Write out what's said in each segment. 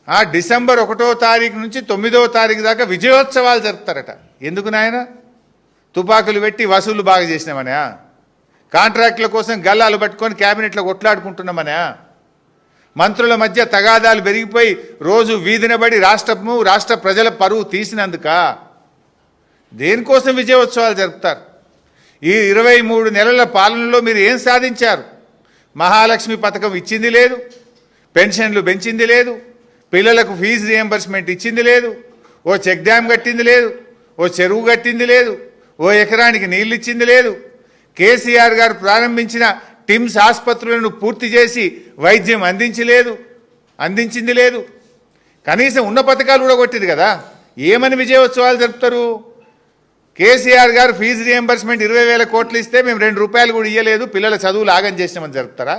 ఆ డిసెంబర్ 1వ తారీఖు నుంచి 9వ తారీఖు దాకా విజయోత్సవాలు జరుపుతారట. ఎందుకు నాయన? తుపాకులు పెట్టి వసూలు బాగా చేసినామనా? కాంట్రాక్టుల కోసం గల్లాలు పట్టుకొని క్యాబినెట్లో కొట్లాడుకుంటున్నామనా? మంత్రుల మధ్య తగాదాలు పెరిగిపోయి రోజు వీధినబడి రాష్ట్ర ప్రజల పరువు తీసినందుక? దేనికోసం విజయోత్సవాలు జరుపుతారు? ఈ 23 నెలల పాలనలో మీరు ఏం సాధించారు? మహాలక్ష్మి పథకం ఇచ్చింది లేదు, పెన్షన్లు పెంచింది లేదు, పిల్లలకు ఫీజు రియంబర్స్మెంట్ ఇచ్చింది లేదు, ఓ చెక్ డ్యామ్ కట్టింది లేదు, ఓ చెరువు కట్టింది లేదు, ఓ ఎకరానికి నీళ్ళు ఇచ్చింది లేదు. కేసీఆర్ గారు ప్రారంభించిన టిమ్స్ ఆసుపత్రులను పూర్తి చేసి వైద్యం అందించింది లేదు. కనీసం ఉన్న పథకాలు కూడా కొట్టింది కదా. ఏమని విజయోత్సవాలు జరుపుతారు? కేసీఆర్ గారు ఫీజు రియంబర్స్మెంట్ 20,000 కోట్లు ఇస్తే మేము 2 రూపాయలు కూడా ఇవ్వలేదు, పిల్లల చదువులు ఆగం చేసినామని జరుపుతారా?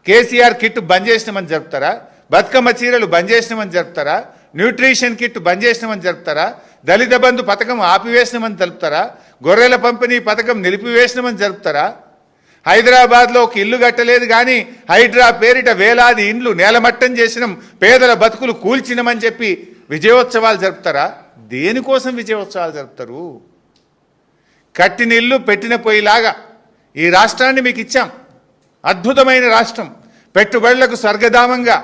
కేసీఆర్ కిట్ బంద్ చేసినామని జరుపుతారా? బతుకమ్మ చీరలు బంద్ చేసినామని జరుపుతారా? న్యూట్రిషన్ కిట్ బంద్ చేసినామని జరుపుతారా? దళిత బంధు పథకం ఆపివేసినామని జరుపుతారా? గొర్రెల పంపిణీ పథకం నిలిపివేసినామని జరుపుతారా? హైదరాబాద్లో ఒక ఇల్లు కట్టలేదు కానీ హైడ్రా పేరిట వేలాది ఇండ్లు నేలమట్టం చేసినాం, పేదల బతుకులు కూల్చినామని చెప్పి విజయోత్సవాలు జరుపుతారా? దేనికోసం విజయోత్సవాలు జరుపుతారు? కట్టిన ఇల్లు పెట్టిన పొయ్యిలాగా ఈ రాష్ట్రాన్ని మీకు ఇచ్చాం. అద్భుతమైన రాష్ట్రం, పెట్టుబడులకు స్వర్గధామంగా.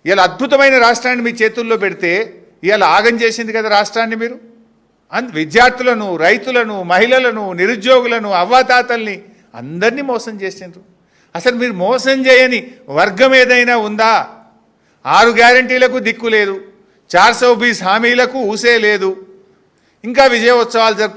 ఇలా అద్భుతమైన రాష్ట్రాన్ని మీ చేతుల్లో పెడితే ఇలా ఆగం చేసింది కదా రాష్ట్రాన్ని మీరు. విద్యార్థులను, రైతులను, మహిళలను, నిరుద్యోగులను, అవ్వాతాతల్ని అందరినీ మోసం చేసిండ్రు. అసలు మీరు మోసం చేయని వర్గం ఏదైనా ఉందా? 6 గ్యారంటీలకు దిక్కు లేదు, 420 హామీలకు ఊసే లేదు, ఇంకా విజయోత్సవాలు జరుపు